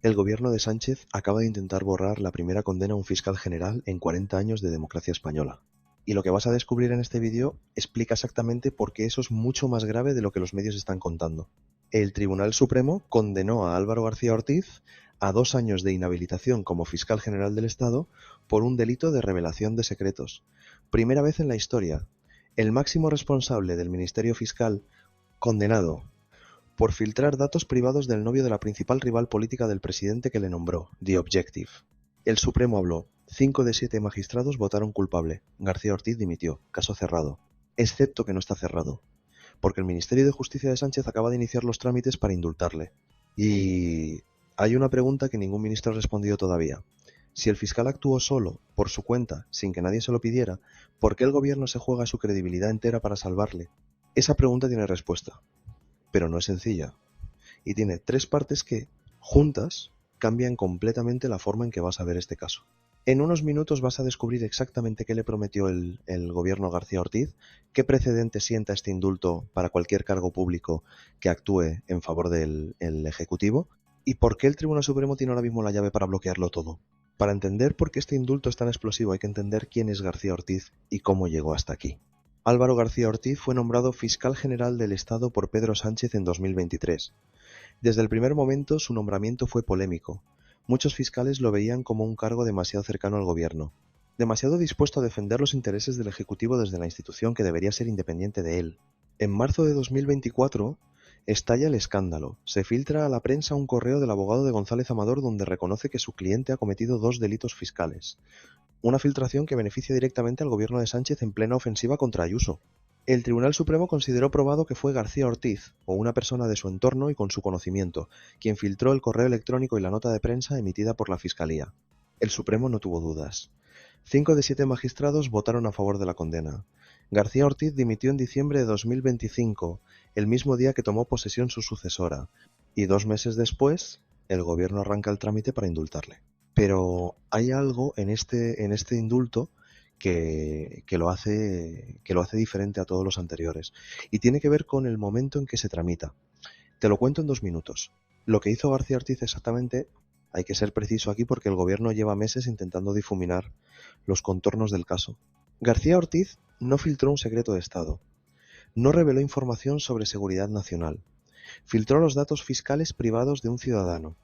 El gobierno de Sánchez acaba de intentar borrar la primera condena a un fiscal general en 40 años de democracia española. Y lo que vas a descubrir en este vídeo explica exactamente por qué eso es mucho más grave de lo que los medios están contando. El Tribunal Supremo condenó a Álvaro García Ortiz a 2 años de inhabilitación como fiscal general del Estado por un delito de revelación de secretos. Primera vez en la historia. El máximo responsable del Ministerio Fiscal condenado por filtrar datos privados del novio de la principal rival política del presidente que le nombró, The Objective. El Supremo habló. 5 de 7 magistrados votaron culpable. García Ortiz dimitió. Caso cerrado. Excepto que no está cerrado, porque el Ministerio de Justicia de Sánchez acaba de iniciar los trámites para indultarle. Y hay una pregunta que ningún ministro ha respondido todavía. Si el fiscal actuó solo, por su cuenta, sin que nadie se lo pidiera, ¿por qué el gobierno se juega su credibilidad entera para salvarle? Esa pregunta tiene respuesta, pero no es sencilla. Y tiene 3 partes que, juntas, cambian completamente la forma en que vas a ver este caso. En unos minutos vas a descubrir exactamente qué le prometió el gobierno a García Ortiz, qué precedente sienta este indulto para cualquier cargo público que actúe en favor del Ejecutivo, y por qué el Tribunal Supremo tiene ahora mismo la llave para bloquearlo todo. Para entender por qué este indulto es tan explosivo hay que entender quién es García Ortiz y cómo llegó hasta aquí. Álvaro García Ortiz fue nombrado fiscal general del Estado por Pedro Sánchez en 2023. Desde el primer momento su nombramiento fue polémico. Muchos fiscales lo veían como un cargo demasiado cercano al gobierno, demasiado dispuesto a defender los intereses del Ejecutivo desde la institución que debería ser independiente de él. En marzo de 2024 estalla el escándalo. Se filtra a la prensa un correo del abogado de González Amador donde reconoce que su cliente ha cometido 2 delitos fiscales. Una filtración que beneficia directamente al gobierno de Sánchez en plena ofensiva contra Ayuso. El Tribunal Supremo consideró probado que fue García Ortiz, o una persona de su entorno y con su conocimiento, quien filtró el correo electrónico y la nota de prensa emitida por la Fiscalía. El Supremo no tuvo dudas. 5 de 7 magistrados votaron a favor de la condena. García Ortiz dimitió en diciembre de 2025, el mismo día que tomó posesión su sucesora, y 2 meses después, el gobierno arranca el trámite para indultarle. Pero hay algo en este indulto que lo hace diferente a todos los anteriores. Y tiene que ver con el momento en que se tramita. Te lo cuento en 2 minutos. Lo que hizo García Ortiz exactamente, hay que ser preciso aquí porque el gobierno lleva meses intentando difuminar los contornos del caso. García Ortiz no filtró un secreto de Estado. No reveló información sobre seguridad nacional. Filtró los datos fiscales privados de un ciudadano,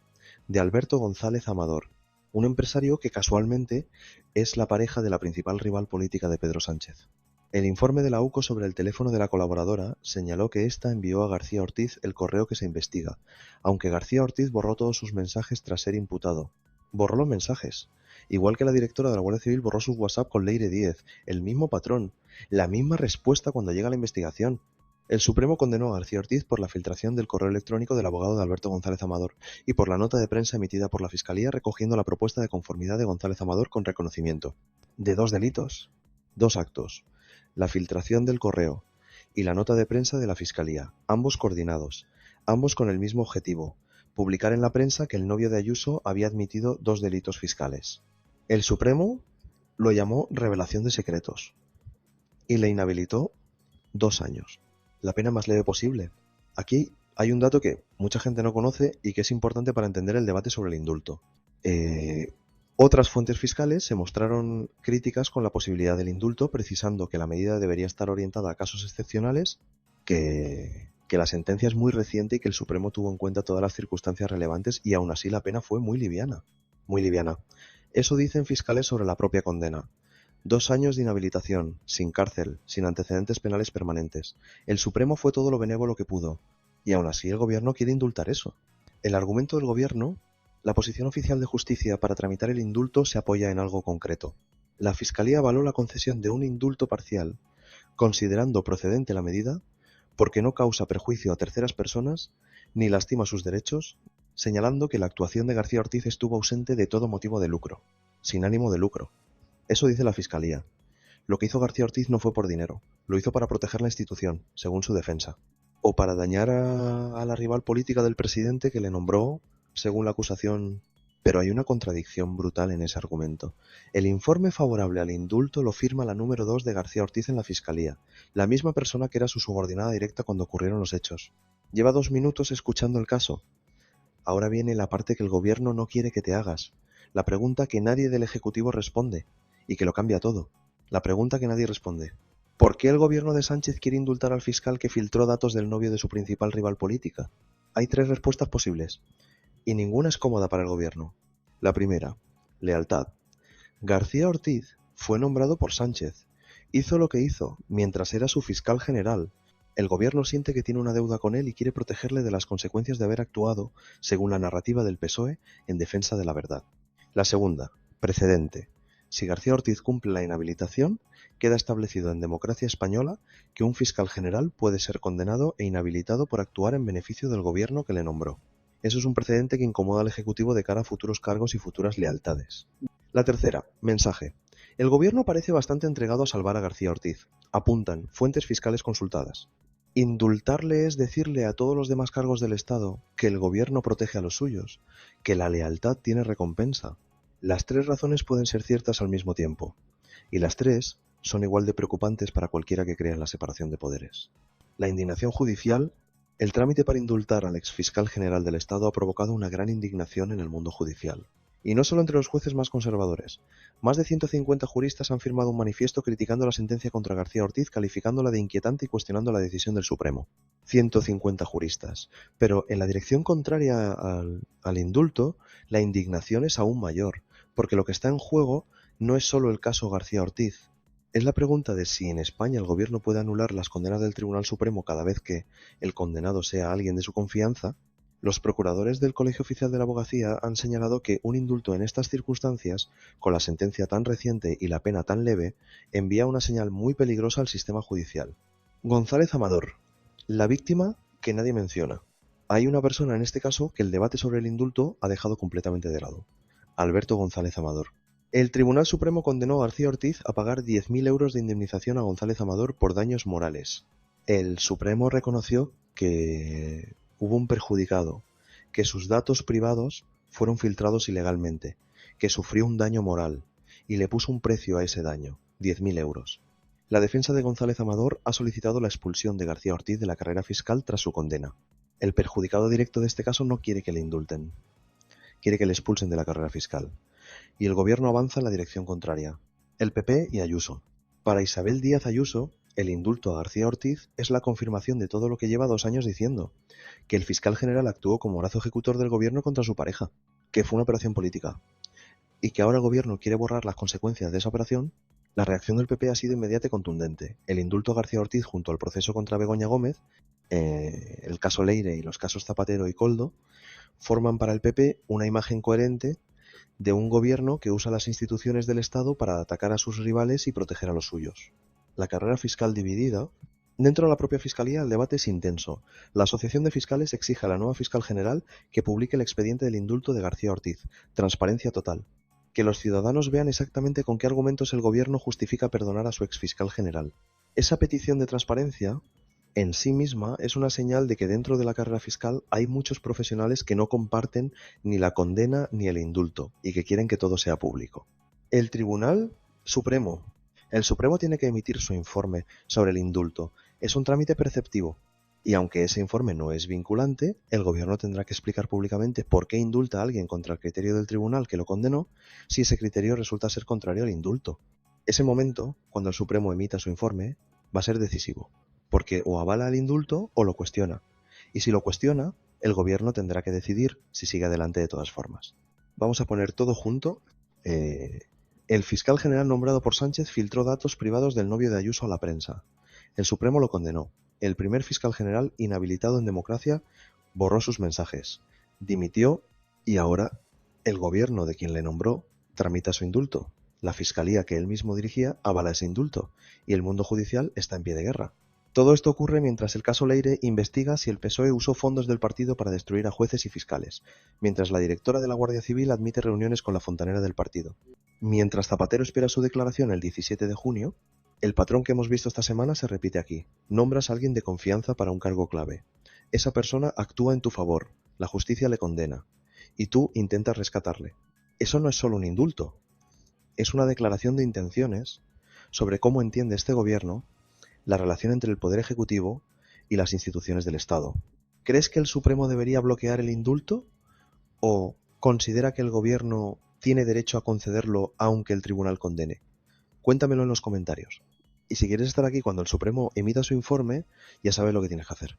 de Alberto González Amador, un empresario que casualmente es la pareja de la principal rival política de Pedro Sánchez. El informe de la UCO sobre el teléfono de la colaboradora señaló que ésta envió a García Ortiz el correo que se investiga, aunque García Ortiz borró todos sus mensajes tras ser imputado. Borró los mensajes, igual que la directora de la Guardia Civil borró sus WhatsApp con Leire Díez, el mismo patrón, la misma respuesta cuando llega la investigación. El Supremo condenó a García Ortiz por la filtración del correo electrónico del abogado de Alberto González Amador y por la nota de prensa emitida por la Fiscalía recogiendo la propuesta de conformidad de González Amador con reconocimiento de 2 delitos, 2 actos: la filtración del correo y la nota de prensa de la Fiscalía, ambos coordinados, ambos con el mismo objetivo: publicar en la prensa que el novio de Ayuso había admitido 2 delitos fiscales. El Supremo lo llamó revelación de secretos y le inhabilitó 2 años. La pena más leve posible. Aquí hay un dato que mucha gente no conoce y que es importante para entender el debate sobre el indulto. Otras fuentes fiscales se mostraron críticas con la posibilidad del indulto, precisando que la medida debería estar orientada a casos excepcionales, que la sentencia es muy reciente y que el Supremo tuvo en cuenta todas las circunstancias relevantes y aún así la pena fue muy liviana. Muy liviana. Eso dicen fiscales sobre la propia condena. 2 años de inhabilitación, sin cárcel, sin antecedentes penales permanentes. El Supremo fue todo lo benévolo que pudo, y aún así el gobierno quiere indultar eso. El argumento del gobierno, la posición oficial de justicia para tramitar el indulto se apoya en algo concreto. La Fiscalía avaló la concesión de un indulto parcial, considerando procedente la medida, porque no causa perjuicio a terceras personas, ni lastima sus derechos, señalando que la actuación de García Ortiz estuvo ausente de todo motivo de lucro, sin ánimo de lucro. Eso dice la Fiscalía. Lo que hizo García Ortiz no fue por dinero, lo hizo para proteger la institución, según su defensa, o para dañar a la rival política del presidente que le nombró, según la acusación. Pero hay una contradicción brutal en ese argumento. El informe favorable al indulto lo firma la número 2 de García Ortiz en la Fiscalía, la misma persona que era su subordinada directa cuando ocurrieron los hechos. Lleva 2 minutos escuchando el caso, Ahora viene la parte que el gobierno no quiere que te hagas. La pregunta que nadie del Ejecutivo responde y que lo cambia todo. La pregunta que nadie responde. ¿Por qué el gobierno de Sánchez quiere indultar al fiscal que filtró datos del novio de su principal rival política? Hay tres respuestas posibles y ninguna es cómoda para el gobierno. La primera, lealtad. García Ortiz fue nombrado por Sánchez. Hizo lo que hizo mientras era su fiscal general. El gobierno siente que tiene una deuda con él y quiere protegerle de las consecuencias de haber actuado, según la narrativa del PSOE, en defensa de la verdad. La segunda, precedente. Si García Ortiz cumple la inhabilitación, queda establecido en democracia española que un fiscal general puede ser condenado e inhabilitado por actuar en beneficio del gobierno que le nombró. Eso es un precedente que incomoda al Ejecutivo de cara a futuros cargos y futuras lealtades. La tercera, mensaje. El gobierno parece bastante entregado a salvar a García Ortiz. Apuntan fuentes fiscales consultadas. Indultarle es decirle a todos los demás cargos del Estado que el gobierno protege a los suyos, que la lealtad tiene recompensa. Las tres razones pueden ser ciertas al mismo tiempo, y las tres son igual de preocupantes para cualquiera que crea en la separación de poderes. La indignación judicial. El trámite para indultar al exfiscal general del Estado ha provocado una gran indignación en el mundo judicial. Y no solo entre los jueces más conservadores. Más de 150 juristas han firmado un manifiesto criticando la sentencia contra García Ortiz, calificándola de inquietante y cuestionando la decisión del Supremo. 150 juristas. Pero en la dirección contraria al indulto, la indignación es aún mayor, porque lo que está en juego no es solo el caso García Ortiz. Es la pregunta de si en España el gobierno puede anular las condenas del Tribunal Supremo cada vez que el condenado sea alguien de su confianza. Los procuradores del Colegio Oficial de la Abogacía han señalado que un indulto en estas circunstancias, con la sentencia tan reciente y la pena tan leve, envía una señal muy peligrosa al sistema judicial. González Amador, la víctima que nadie menciona. Hay una persona en este caso que el debate sobre el indulto ha dejado completamente de lado. Alberto González Amador. El Tribunal Supremo condenó a García Ortiz a pagar 10.000 euros de indemnización a González Amador por daños morales. El Supremo reconoció que hubo un perjudicado, que sus datos privados fueron filtrados ilegalmente, que sufrió un daño moral, y le puso un precio a ese daño, 10.000 euros. La defensa de González Amador ha solicitado la expulsión de García Ortiz de la carrera fiscal tras su condena. El perjudicado directo de este caso no quiere que le indulten, quiere que le expulsen de la carrera fiscal. Y el gobierno avanza en la dirección contraria. El PP y Ayuso. Para Isabel Díaz Ayuso, el indulto a García Ortiz es la confirmación de todo lo que lleva 2 años diciendo, que el fiscal general actuó como brazo ejecutor del gobierno contra su pareja, que fue una operación política, y que ahora el gobierno quiere borrar las consecuencias de esa operación. La reacción del PP ha sido inmediata y contundente. El indulto a García Ortiz junto al proceso contra Begoña Gómez, el caso Leire y los casos Zapatero y Koldo, forman para el PP una imagen coherente de un gobierno que usa las instituciones del Estado para atacar a sus rivales y proteger a los suyos. La carrera fiscal dividida. Dentro de la propia Fiscalía el debate es intenso. La Asociación de Fiscales exige a la nueva fiscal general que publique el expediente del indulto de García Ortiz. Transparencia total. Que los ciudadanos vean exactamente con qué argumentos el gobierno justifica perdonar a su exfiscal general. Esa petición de transparencia en sí misma es una señal de que dentro de la carrera fiscal hay muchos profesionales que no comparten ni la condena ni el indulto y que quieren que todo sea público. El Tribunal Supremo. El Supremo tiene que emitir su informe sobre el indulto. Es un trámite perceptivo. Y aunque ese informe no es vinculante, el gobierno tendrá que explicar públicamente por qué indulta a alguien contra el criterio del tribunal que lo condenó si ese criterio resulta ser contrario al indulto. Ese momento, cuando el Supremo emita su informe, va a ser decisivo, porque o avala el indulto o lo cuestiona. Y si lo cuestiona, el gobierno tendrá que decidir si sigue adelante de todas formas. Vamos a poner todo junto. El fiscal general nombrado por Sánchez filtró datos privados del novio de Ayuso a la prensa. El Supremo lo condenó. El primer fiscal general inhabilitado en democracia borró sus mensajes, dimitió y ahora el gobierno de quien le nombró tramita su indulto. La fiscalía que él mismo dirigía avala ese indulto y el mundo judicial está en pie de guerra. Todo esto ocurre mientras el caso Leire investiga si el PSOE usó fondos del partido para destruir a jueces y fiscales, mientras la directora de la Guardia Civil admite reuniones con la fontanera del partido. Mientras Zapatero espera su declaración el 17 de junio, el patrón que hemos visto esta semana se repite aquí. Nombras a alguien de confianza para un cargo clave. Esa persona actúa en tu favor, la justicia le condena, y tú intentas rescatarle. Eso no es solo un indulto, es una declaración de intenciones sobre cómo entiende este gobierno la relación entre el Poder Ejecutivo y las instituciones del Estado. ¿Crees que el Supremo debería bloquear el indulto ¿O considera que el gobierno tiene derecho a concederlo aunque el tribunal condene? Cuéntamelo en los comentarios. Y si quieres estar aquí cuando el Supremo emita su informe, ya sabes lo que tienes que hacer.